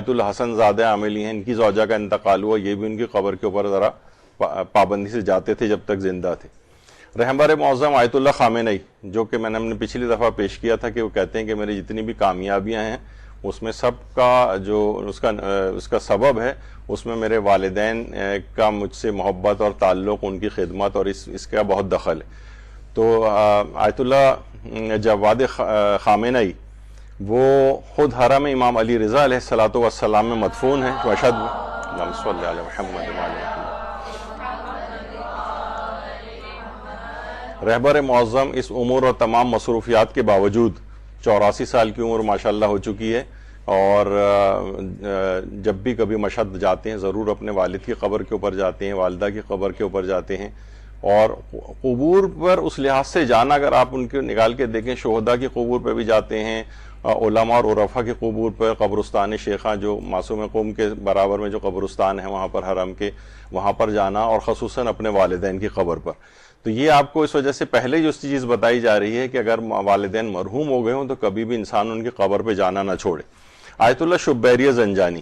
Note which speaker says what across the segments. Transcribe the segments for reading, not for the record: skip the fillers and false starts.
Speaker 1: آیت اللہ حسن زادہ عاملی ہیں، ان کی زوجہ کا انتقال ہوا، یہ بھی ان کی قبر کے اوپر ذرا پابندی سے جاتے تھے جب تک زندہ تھے۔ رہبر معظم آیت اللہ خامنئی، جو کہ میں نے اپنے پچھلی دفعہ پیش کیا تھا کہ وہ کہتے ہیں کہ میری جتنی بھی کامیابیاں ہیں اس میں سب کا جو اس کا سبب ہے، اس میں میرے والدین کا مجھ سے محبت اور تعلق، ان کی خدمت اور اس کا بہت دخل ہے۔ تو آیت اللہ جواد خامنئی وہ خود حرم امام علی رضا علیہ الصلوۃ والسلام میں مدفون ہیں۔ واشہد اللہم صلی علی محمد وعلی محمد۔ رہبر معظم اس عمر اور تمام مصروفیات کے باوجود 84 سال کی عمر ماشاءاللہ ہو چکی ہے، اور جب بھی کبھی مشہد جاتے ہیں ضرور اپنے والد کی قبر کے اوپر جاتے ہیں، والدہ کی قبر کے اوپر جاتے ہیں، اور قبور پر اس لحاظ سے جانا اگر آپ ان کے نکال کے دیکھیں، شہداء کی قبور پہ بھی جاتے ہیں، علماء اور عرفاء کی قبور پر، قبرستان شیخہ جو معصوم قوم کے برابر میں جو قبرستان ہے وہاں پر حرم کے، وہاں پر جانا، اور خصوصاً اپنے والدین کی قبر پر۔ تو یہ آپ کو اس وجہ سے پہلے جو چیز بتائی جا رہی ہے کہ اگر والدین مرحوم ہو گئے ہوں تو کبھی بھی انسان ان کی قبر پہ جانا نہ چھوڑے۔ آیت اللہ شبیریہ زنجانی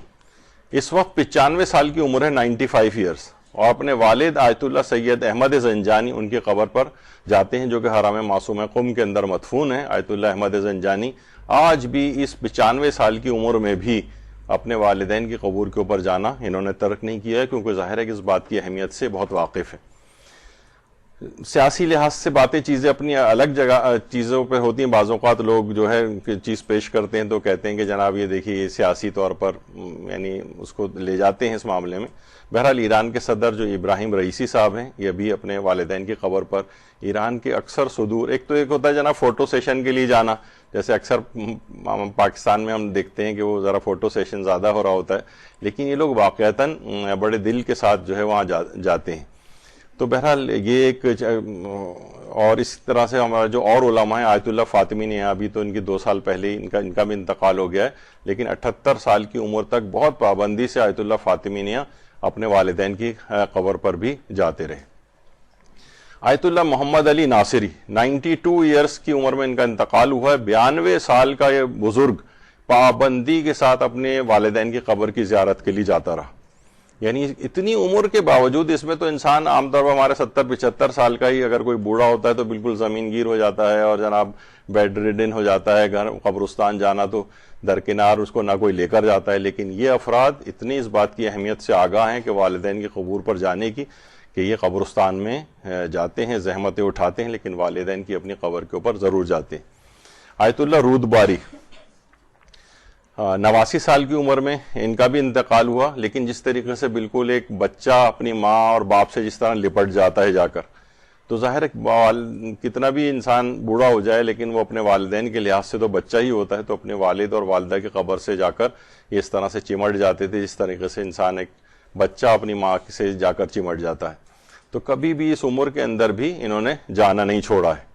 Speaker 1: اس وقت 95 سال کی عمر ہے، 95 ایئرس، اور اپنے والد آیت اللہ سید احمد زنجانی ان کی قبر پر جاتے ہیں جو کہ حرم معصوم قم کے اندر مدفون ہیں۔ آیت اللہ احمد زنجانی آج بھی اس 95 سال کی عمر میں بھی اپنے والدین کی قبور کے اوپر جانا انہوں نے ترک نہیں کیا ہے، کیونکہ ظاہر ہے کہ اس بات کی اہمیت سے بہت واقف ہے۔ سیاسی لحاظ سے باتیں چیزیں اپنی الگ جگہ چیزوں پہ ہوتی ہیں، بعض اوقات لوگ جو ہے چیز پیش کرتے ہیں تو کہتے ہیں کہ جناب یہ دیکھیے یہ سیاسی طور پر یعنی اس کو لے جاتے ہیں اس معاملے میں۔ بہرحال ایران کے صدر جو ابراہیم رئیسی صاحب ہیں، یہ بھی اپنے والدین کی قبر پر ایران کے اکثر صدور، ایک ہوتا ہے جناب فوٹو سیشن کے لیے جانا، جیسے اکثر پاکستان میں ہم دیکھتے ہیں کہ وہ ذرا فوٹو سیشن زیادہ ہو رہا ہوتا ہے، لیکن یہ لوگ واقعتاً بڑے دل کے ساتھ جو ہے وہاں جاتے ہیں۔ تو بہرحال یہ ایک، اور اس طرح سے ہمارا جو اور علماء ہیں، آیت اللہ فاطمی نے ابھی تو ان کی 2 سال پہلے ان کا بھی انتقال ہو گیا ہے، لیکن 78 سال کی عمر تک بہت پابندی سے آیت اللہ فاطمی نے اپنے والدین کی قبر پر بھی جاتے رہے۔ آیت اللہ محمد علی ناصری 92 ایئرس کی عمر میں ان کا انتقال ہوا ہے۔ 92 سال کا یہ بزرگ پابندی کے ساتھ اپنے والدین کی قبر کی زیارت کے لیے جاتا رہا۔ یعنی اتنی عمر کے باوجود، اس میں تو انسان عام طور پر ہمارے 70-75 سال کا ہی اگر کوئی بوڑھا ہوتا ہے تو بالکل زمین گیر ہو جاتا ہے اور جناب بیڈ ریڈن ہو جاتا ہے، گھر قبرستان جانا تو درکنار اس کو نہ کوئی لے کر جاتا ہے، لیکن یہ افراد اتنی اس بات کی اہمیت سے آگاہ ہیں کہ والدین کی قبور پر جانے کی، کہ یہ قبرستان میں جاتے ہیں، زحمتیں اٹھاتے ہیں، لیکن والدین کی اپنی قبر کے اوپر ضرور جاتے ہیں۔ آیت اللہ رود باری 89 سال کی عمر میں ان کا بھی انتقال ہوا، لیکن جس طریقے سے بالکل ایک بچہ اپنی ماں اور باپ سے جس طرح لپٹ جاتا ہے جا کر، تو ظاہر ہے کتنا بھی انسان بوڑھا ہو جائے لیکن وہ اپنے والدین کے لحاظ سے تو بچہ ہی ہوتا ہے، تو اپنے والد اور والدہ کی قبر سے جا کر یہ اس طرح سے چمٹ جاتے تھے جس طریقے سے انسان ایک بچہ اپنی ماں سے جا کر چمٹ جاتا ہے۔ تو کبھی بھی اس عمر کے اندر بھی انہوں نے جانا نہیں چھوڑا ہے۔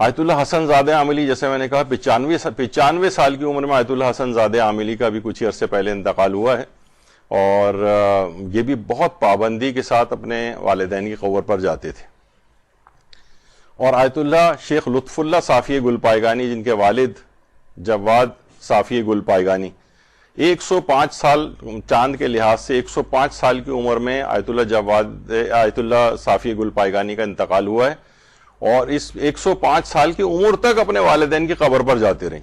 Speaker 1: آیت اللہ حسن زادہ عاملی، جیسے میں نے کہا 95 سال کی عمر میں آیت اللہ حسن زادہ عاملی کا بھی کچھ عرصے پہلے انتقال ہوا ہے، اور یہ بھی بہت پابندی کے ساتھ اپنے والدین کی قبر پر جاتے تھے۔ اور آیت اللہ شیخ لطف اللہ صافی گل پائیگانی، جن کے والد جواد صافی گل پائیگانی 105 سال چاند کے لحاظ سے 105 سال کی عمر میں آیت اللہ صافی گل پائیگانی کا انتقال ہوا ہے، اور اس 105 سال کی عمر تک اپنے والدین کی قبر پر جاتے رہے،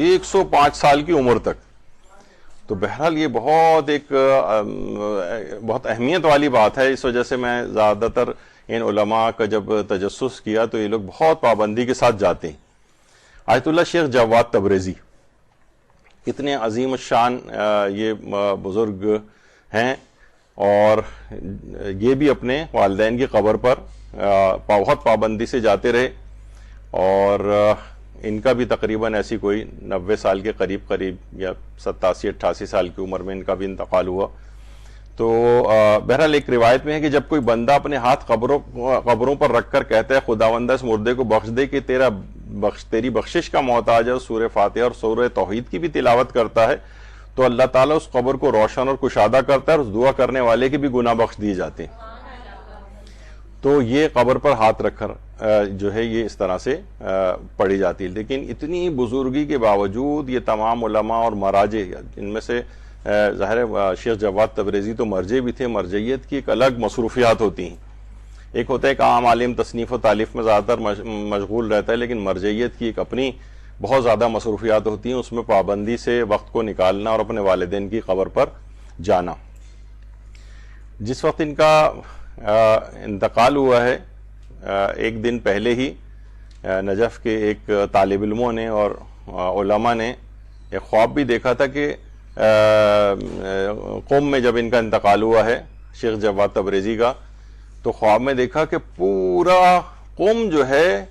Speaker 1: 105 سال کی عمر تک۔ تو بہرحال یہ بہت اہمیت والی بات ہے، اس وجہ سے میں زیادہ تر ان علماء کا جب تجسس کیا تو یہ لوگ بہت پابندی کے ساتھ جاتے ہیں۔ آیت اللہ شیخ جواد تبریزی، کتنے عظیم الشان یہ بزرگ ہیں، اور یہ بھی اپنے والدین کی قبر پر بہت پابندی سے جاتے رہے، اور ان کا بھی تقریباً ایسی کوئی 90 سال کے قریب یا 87-88 سال کی عمر میں ان کا بھی انتقال ہوا۔ تو بہرحال ایک روایت میں ہے کہ جب کوئی بندہ اپنے ہاتھ قبروں پر رکھ کر کہتا ہے خداوندہ اس مردے کو بخش دے کہ تیری بخشش کا محتاج ہے، سورہ فاتحہ اور سورہ توحید کی بھی تلاوت کرتا ہے، تو اللہ تعالیٰ اس قبر کو روشن اور کشادہ کرتا ہے، اور اس دعا کرنے والے کے بھی گناہ بخش دیے جاتے ہیں۔ تو یہ قبر پر ہاتھ رکھ کر جو ہے یہ اس طرح سے پڑھی جاتی ہے. لیکن اتنی بزرگی کے باوجود یہ تمام علماء اور مراجع، ان میں سے ظاہر شیخ جواد تبریزی تو مرجع بھی تھے، مرجعیت کی ایک الگ مصروفیات ہوتی ہیں. ایک ہوتا ہے کہ عام عالم تصنیف و تالیف میں زیادہ تر مشغول رہتا ہے، لیکن مرجعیت کی ایک اپنی بہت زیادہ مصروفیات ہوتی ہیں، اس میں پابندی سے وقت کو نکالنا اور اپنے والدین کی قبر پر جانا. جس وقت ان کا انتقال ہوا ہے، ایک دن پہلے ہی نجف کے ایک طالب علموں نے اور علماء نے ایک خواب بھی دیکھا تھا کہ قم میں جب ان کا انتقال ہوا ہے شیخ جواد تبریزی کا، تو خواب میں دیکھا کہ پورا قم جو ہے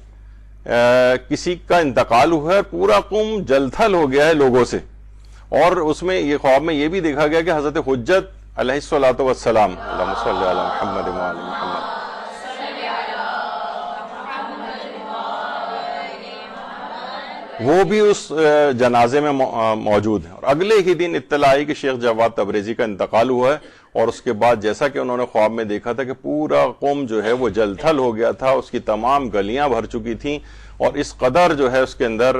Speaker 1: کسی کا انتقال ہوا ہے، پورا قم جل تھل ہو گیا ہے لوگوں سے. اور اس میں یہ خواب میں یہ بھی دیکھا گیا کہ حضرت حجت علیہ الصلوۃ والسلام، اللہم صلی علی محمد وعلی محمد، وہ بھی اس جنازے میں موجود ہیں. اور اگلے ہی دن اطلاع آئی کہ شیخ جواد تبریزی کا انتقال ہوا ہے، اور اس کے بعد جیسا کہ انہوں نے خواب میں دیکھا تھا کہ پورا قوم جو ہے وہ جل تھل ہو گیا تھا، اس کی تمام گلیاں بھر چکی تھیں، اور اس قدر جو ہے اس کے اندر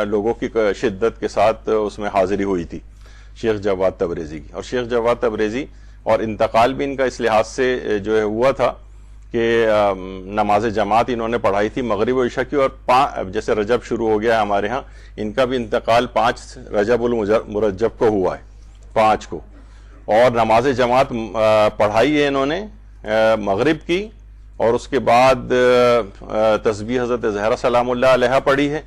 Speaker 1: لوگوں کی شدت کے ساتھ اس میں حاضری ہوئی تھی شیخ جواد تبریزی کی. اور شیخ جواد تبریزی اور انتقال بھی ان کا اس لحاظ سے جو ہے ہوا تھا کہ نماز جماعت انہوں نے پڑھائی تھی مغرب و عشاء کی، اور جیسے رجب شروع ہو گیا ہے ہمارے ہاں، ان کا بھی انتقال 5 رجب المرجب کو ہوا ہے، 5 کو. اور نماز جماعت پڑھائی ہے انہوں نے مغرب کی، اور اس کے بعد تسبیح حضرت زہرا سلام اللہ علیہا پڑھی ہے،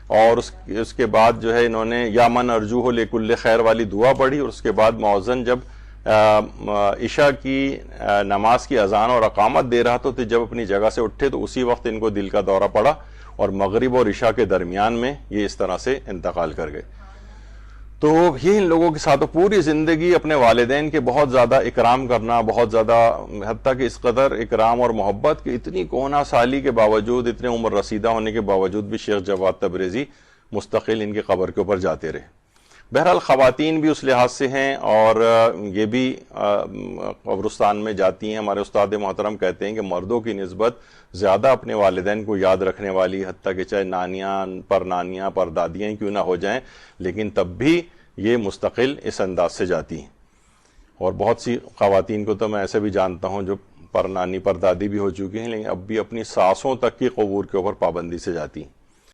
Speaker 1: اور اس کے بعد جو ہے انہوں نے یا من ارجوہ لکل خیر والی دعا پڑھی. اور اس کے بعد مؤذن جب عشاء کی نماز کی اذان اور اقامت دے رہا تو جب اپنی جگہ سے اٹھے تو اسی وقت ان کو دل کا دورہ پڑا، اور مغرب اور عشاء کے درمیان میں یہ اس طرح سے انتقال کر گئے. تو یہ ان لوگوں کے ساتھ پوری زندگی اپنے والدین کے بہت زیادہ اکرام کرنا، بہت زیادہ، حتیٰ کہ اس قدر اکرام اور محبت کہ اتنی کونا سالی کے باوجود، اتنے عمر رسیدہ ہونے کے باوجود بھی شیخ جواد تبریزی مستقل ان کی قبر کے اوپر جاتے رہے. بہرحال خواتین بھی اس لحاظ سے ہیں، اور یہ بھی قبرستان میں جاتی ہیں. ہمارے استاد محترم کہتے ہیں کہ مردوں کی نسبت زیادہ اپنے والدین کو یاد رکھنے والی، حتیٰ کہ چاہے نانیاں پر دادیاں ہی کیوں نہ ہو جائیں، لیکن تب بھی یہ مستقل اس انداز سے جاتی ہیں. اور بہت سی خواتین کو تو میں ایسے بھی جانتا ہوں جو پر نانی پر دادی بھی ہو چکی ہیں، لیکن اب بھی اپنی ساسوں تک کی قبور کے اوپر پابندی سے جاتی ہیں.